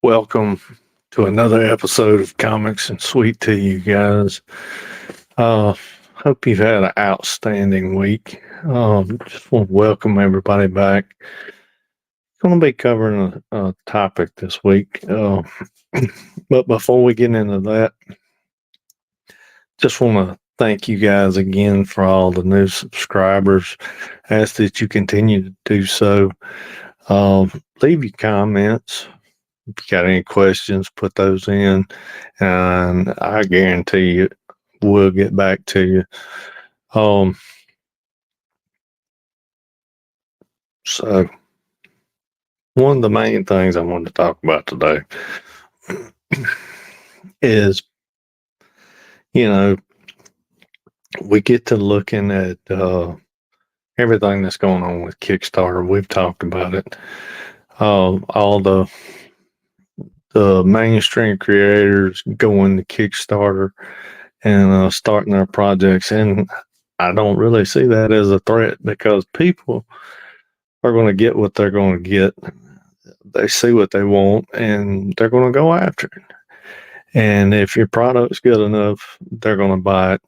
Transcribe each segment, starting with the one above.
Welcome to another episode of Comics and Sweet Tea, you guys. Uh, Hope you've had an outstanding week. Just want to welcome everybody back. Going to be covering a topic this week. But before we get into that, just want to thank you guys again for all the new subscribers. Ask that you continue to do so. Leave your comments. If you got any questions, put those in, and I guarantee you we'll get back to you. So one of the main things I wanted to talk about today is, we get to looking at everything that's going on with Kickstarter. We've talked about it. All the mainstream creators going to Kickstarter and starting their projects, and I don't really see that as a threat because people are going to get what they're going to get. They see what they want, and they're going to go after it. And if your product's good enough, they're going to buy it.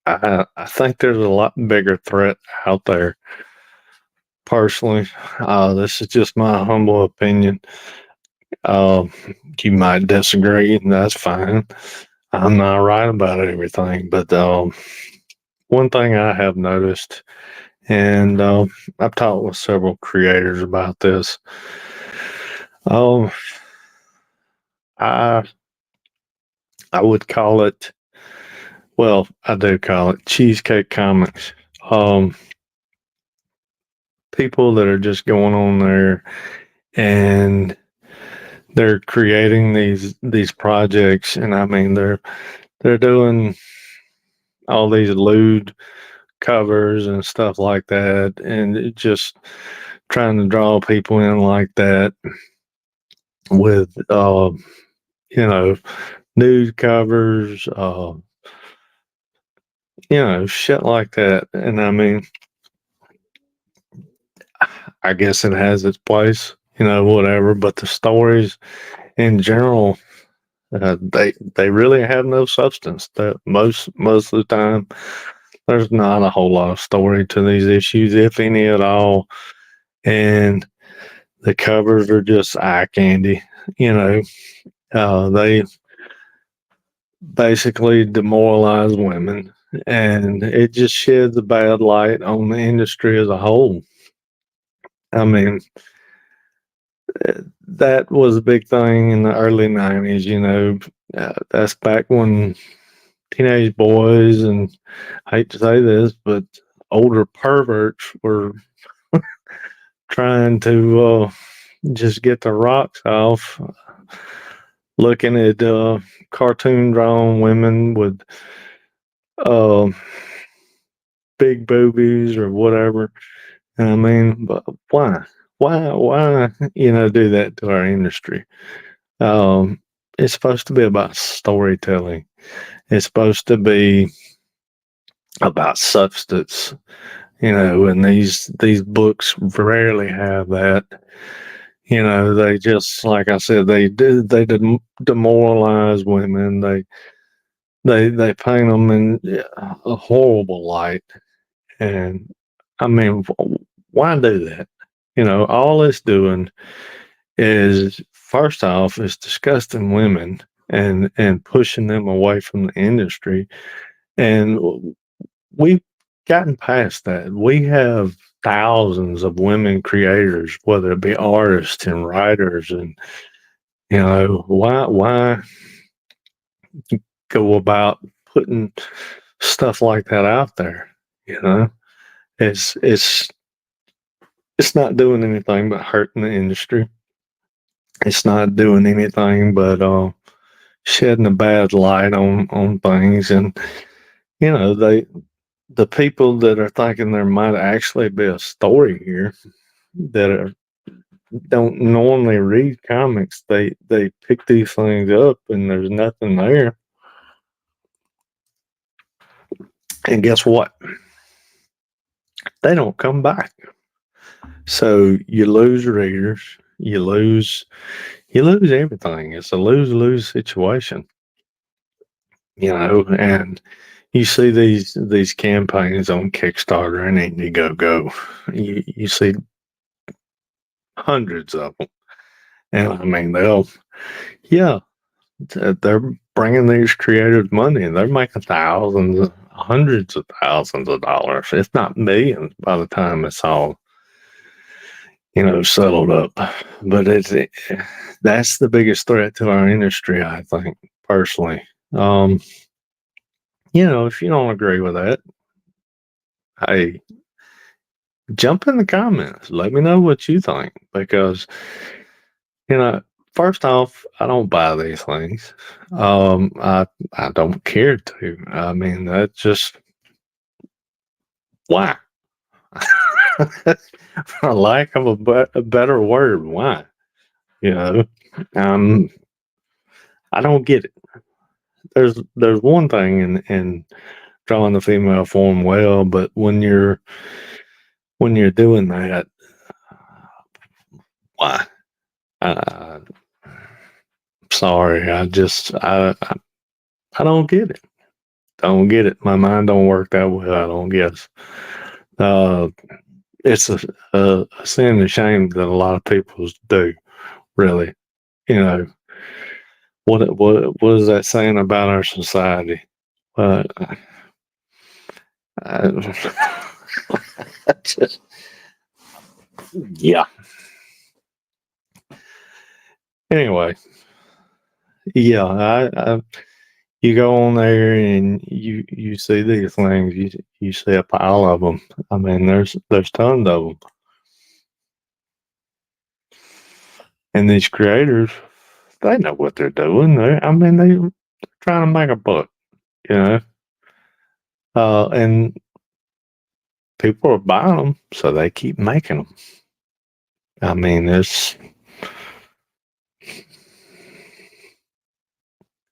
I think there's a lot bigger threat out there. Personally, this is just my humble opinion. You might disagree, and that's fine. I'm not right about everything, but one thing I have noticed, and I've talked with several creators about this. I would call it, well, I do call it Cheesecake Comics. People that are just going on there and they're creating these projects, and I mean they're doing all these lewd covers and stuff like that, and it just trying to draw people in like that with nude covers, shit like that. And I mean, I guess it has its place, whatever. But the stories in general, they really have no substance. That most of the time, there's not a whole lot of story to these issues, if any at all. And the covers are just eye candy. They basically demoralize women, and it just sheds a bad light on the industry as a whole. I mean, that was a big thing in the early 90s, that's back when teenage boys, and I hate to say this, but older perverts were trying to just get the rocks off, looking at cartoon drawn women with uh, big boobies or whatever. And I mean, but why? Why, do that to our industry? It's supposed to be about storytelling. It's supposed to be about substance, and these books rarely have that. They just, like I said, they demoralize women. They paint them in a horrible light. And I mean, why do that? All it's doing is, first off, is disgusting women and pushing them away from the industry. And we've gotten past that. We have thousands of women creators, whether it be artists and writers, and why go about putting stuff like that out there? It's it's not doing anything but hurting the industry. It's not doing anything but shedding a bad light on things. And the people that are thinking there might actually be a story here that don't normally read comics, they pick these things up and there's nothing there. And guess what? They don't come back. So you lose readers, you lose everything. It's a lose-lose situation, and you see these campaigns on Kickstarter and Indiegogo. You see hundreds of them, and I mean yeah, they're bringing these creators money, and they're making thousands, hundreds of thousands of dollars, if not millions, by the time it's all settled up. But that's the biggest threat to our industry, I think, personally. If you don't agree with that, hey, jump in the comments. Let me know what you think, because you know, first off, I don't buy these things. I don't care to. I mean, that's just why. For lack of a better word, why? You know, um, I don't get it. There's one thing in drawing the female form well, but when you're doing that, why? Uh, Sorry, I don't get it. Don't get it. My mind don't work that way. I don't guess. Uh, it's a sin and shame that a lot of people do. Really, you know what is that saying about our society? Uh, I, just, yeah. Anyway, yeah. You go on there and you see these things. You see a pile of them. I mean, there's tons of them, and these creators, they know what they're doing. I mean, they're trying to make a buck, you know. And people are buying them, so they keep making them. I mean, it's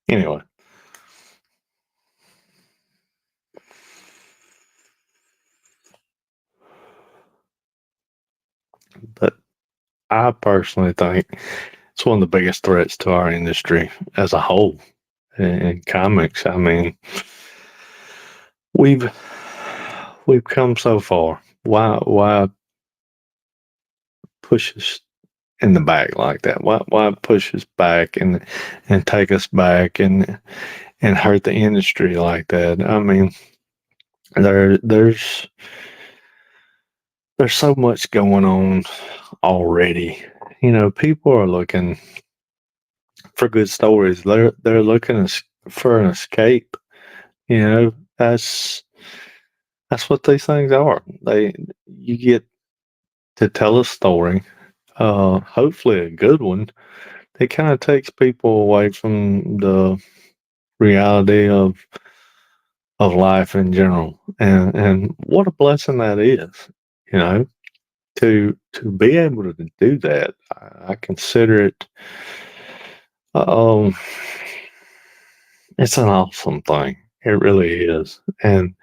anyway. But I personally think it's one of the biggest threats to our industry as a whole in comics. I mean, we've we've come so far. Why push us in the back like that? Why push us back and take us back and hurt the industry like that? I mean, there's so much going on already. People are looking for good stories. They're looking for an escape. You know, that's what these things are. You get to tell a story, hopefully a good one. It kind of takes people away from the reality of life in general, and what a blessing that is. You know, to be able to do that, I consider it. Um, it's an awesome thing. It really is, and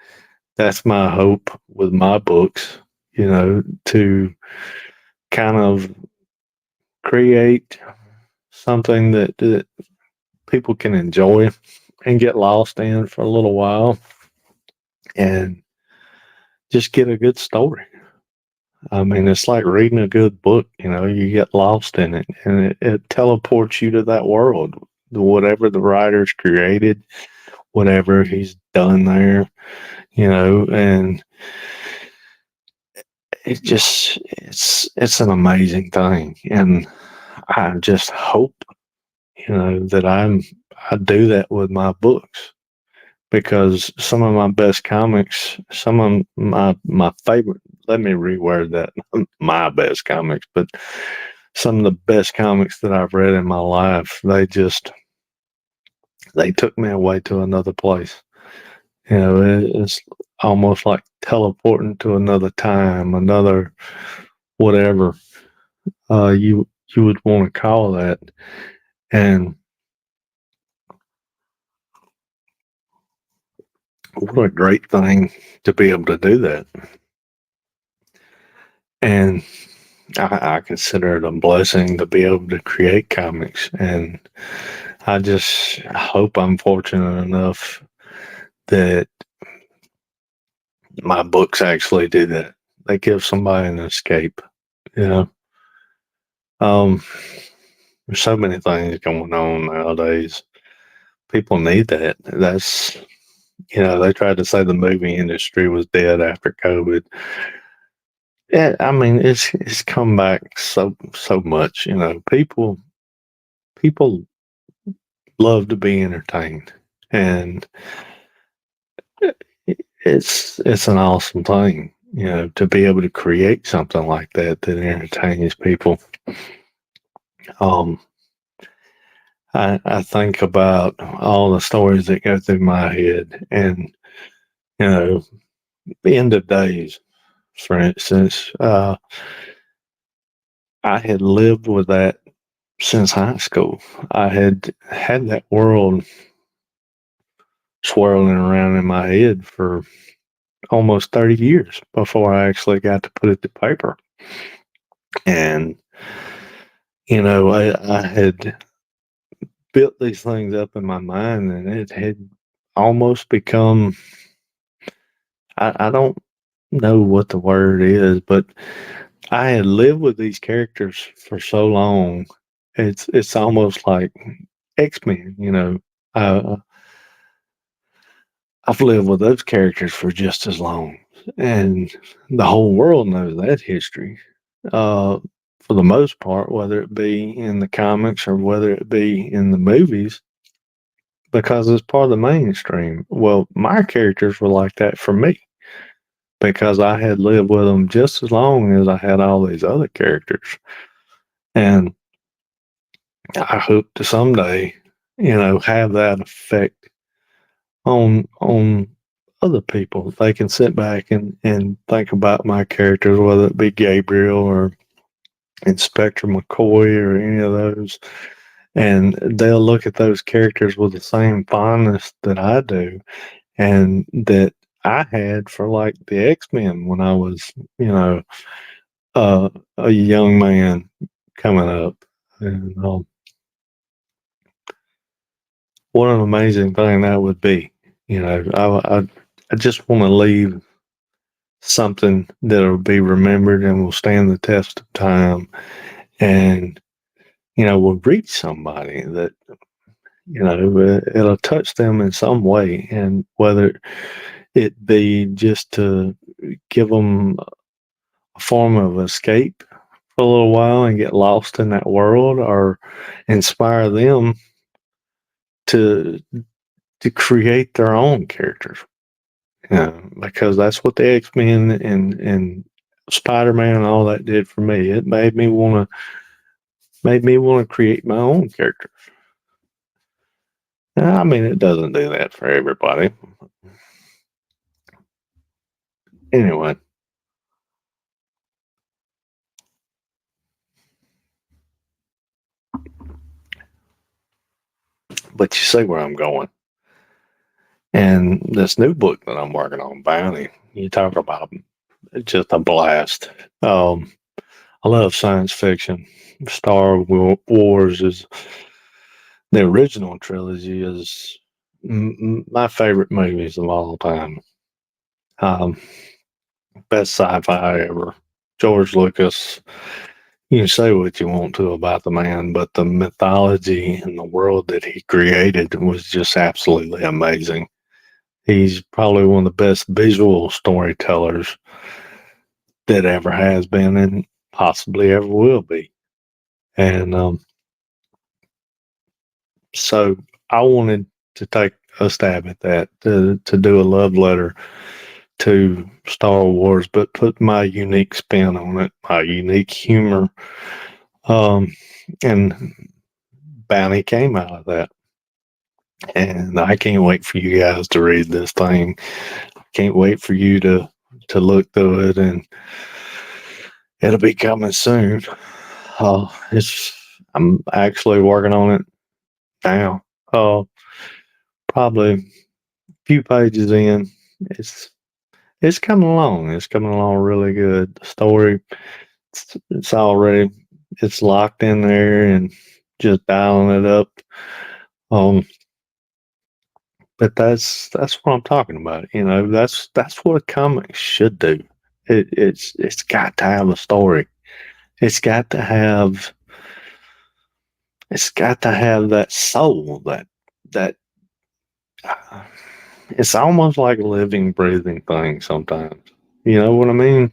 that's my hope with my books. To kind of create something that people can enjoy and get lost in for a little while, and just get a good story. I mean, it's like reading a good book. You get lost in it, and it teleports you to that world, whatever the writer's created, whatever he's done there, and it's an amazing thing. And I just hope, that I do that with my books, because some of my best comics, some of my favorite, let me reword that, my best comics, but some of the best comics that I've read in my life, they took me away to another place. It's almost like teleporting to another time, another whatever you would want to call that. And what a great thing to be able to do that. And I consider it a blessing to be able to create comics, and I just hope I'm fortunate enough that my books actually do that. They give somebody an escape. You know, um, there's so many things going on nowadays. People need that. That's they tried to say the movie industry was dead after COVID. Yeah, I mean it's come back so much. People love to be entertained, and it's an awesome thing. To be able to create something like that that entertains people. Um, I think about all the stories that go through my head, and you know, the end of days, for instance. I had lived with that since high school. I had had that world swirling around in my head for almost 30 years before I actually got to put it to paper. And, I had built these things up in my mind, and it had almost become, I don't know what the word is, but I had lived with these characters for so long. It's almost like X-Men. Uh, I've lived with those characters for just as long, and the whole world knows that history. Uh, for the most part, whether it be in the comics or whether it be in the movies, because it's part of the mainstream. Well, my characters were like that for me because I had lived with them just as long as I had all these other characters, and I hope to someday, have that effect on other people. They can sit back and think about my characters, whether it be Gabriel or Inspector McCoy or any of those, and they'll look at those characters with the same fondness that I do, and that I had for like the X-Men when I was, uh, a young man coming up. And what an amazing thing that would be. I just want to leave something that'll be remembered and will stand the test of time, and will reach somebody that it'll touch them in some way, and whether it be just to give them a form of escape for a little while and get lost in that world, or inspire them to create their own characters. Because that's what the X-Men and Spider-Man and all that did for me. It made me want to create my own character. I mean, it doesn't do that for everybody. Anyway, but you see where I'm going. And this new book that I'm working on, Bounty, you talk about just a blast. I love science fiction. Wars is the original trilogy is my favorite movies of all time. Um, Best sci-fi ever. George Lucas. You can say what you want to about the man, but the mythology and the world that he created was just absolutely amazing. He's probably one of the best visual storytellers that ever has been and possibly ever will be. And so I wanted to take a stab at that, to do a love letter to Star Wars, but put my unique spin on it, my unique humor. Um, and Bounty came out of that. And I can't wait for you guys to read this thing. Can't wait for you to look through it, and it'll be coming soon. It's I'm actually working on it now. Probably a few pages in. It's it's coming along. It's coming along really good. The story it's already it's locked in there and just dialing it up. Um, but that's what I'm talking about. You know, that's what a comic should do. It's got to have a story. It's got to have that soul that it's almost like a living, breathing thing sometimes. You know what I mean?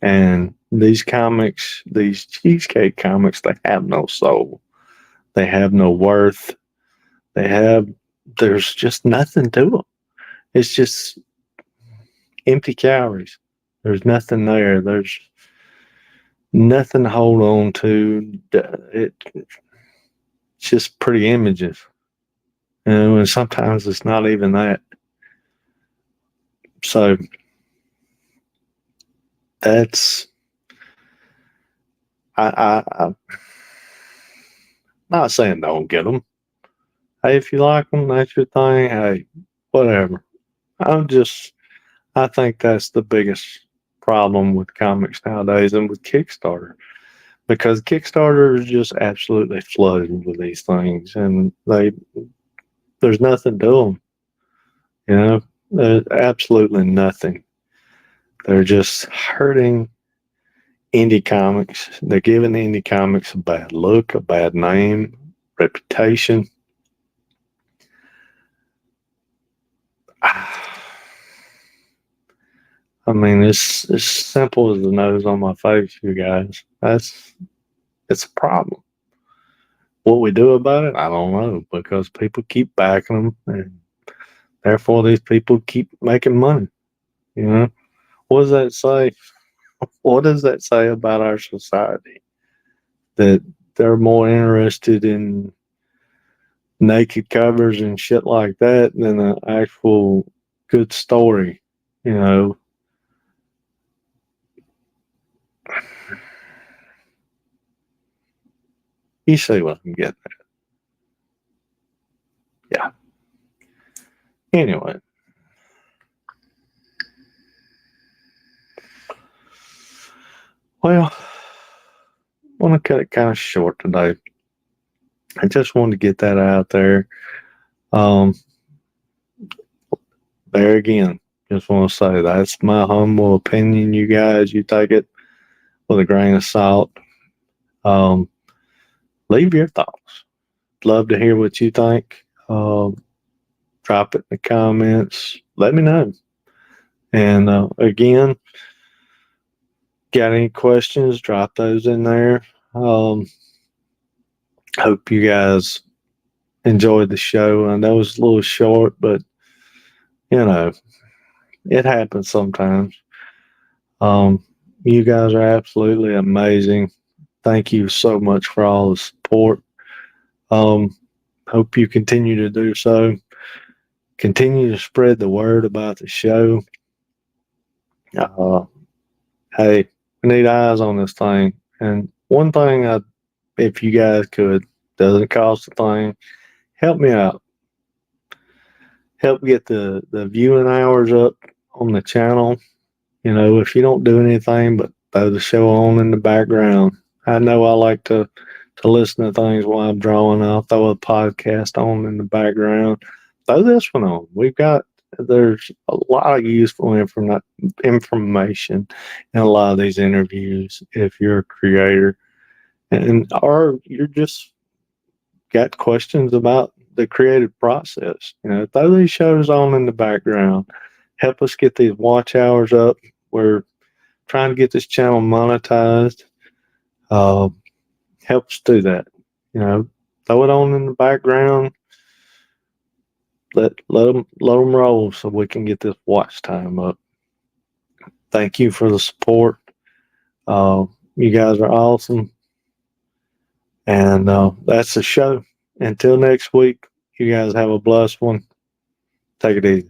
And these comics, these cheesecake comics, they have no soul. They have no worth. They have, there's just nothing to them. It's just empty calories. There's nothing there. There's nothing to hold on to. It's just pretty images. And sometimes it's not even that. So that's, I'm not saying don't get them. Hey, if you like them, that's your thing. Hey, whatever. I think that's the biggest problem with comics nowadays and with Kickstarter, because Kickstarter is just absolutely flooded with these things, and there's nothing to them. You know, there's absolutely nothing. They're just hurting indie comics. They're giving indie comics a bad look, a bad name, reputation. I mean, it's as simple as the nose on my face, you guys. It's a problem. What we do about it, I don't know, because people keep backing them, and therefore these people keep making money. You know, what does that say? What does that say about our society? That they're more interested in naked covers and shit like that than an actual good story. You know, you see what I'm getting at. Yeah. Anyway, well, I want to cut it kind of short today. I just wanted to get that out there. Um, there again, just want to say that's my humble opinion. You guys, you take it with a grain of salt. Um, leave your thoughts. Love to hear what you think. Drop it in the comments. Let me know. And again, got any questions? Drop those in there. Hope you guys enjoyed the show. I know it's a little short, but you know, it happens sometimes. You guys are absolutely amazing. Thank you so much for all the support. Um, hope you continue to do so. Continue to spread the word about the show. Uh, hey, we need eyes on this thing. And one thing, if you guys could, doesn't cost a thing, help me out. Help get the viewing hours up on the channel. You know, if you don't do anything but throw the show on in the background. I know I like to listen to things while I'm drawing. I'll throw a podcast on in the background. Throw this one on. There's a lot of useful information in a lot of these interviews if you're a creator or you're just got questions about the creative process. You know, throw these shows on in the background. Help us get these watch hours up. We're trying to get this channel monetized. Help us do that. You know, throw it on in the background. Let them roll so we can get this watch time up. Thank you for the support. You guys are awesome. And that's the show. Until next week, you guys have a blessed one. Take it easy.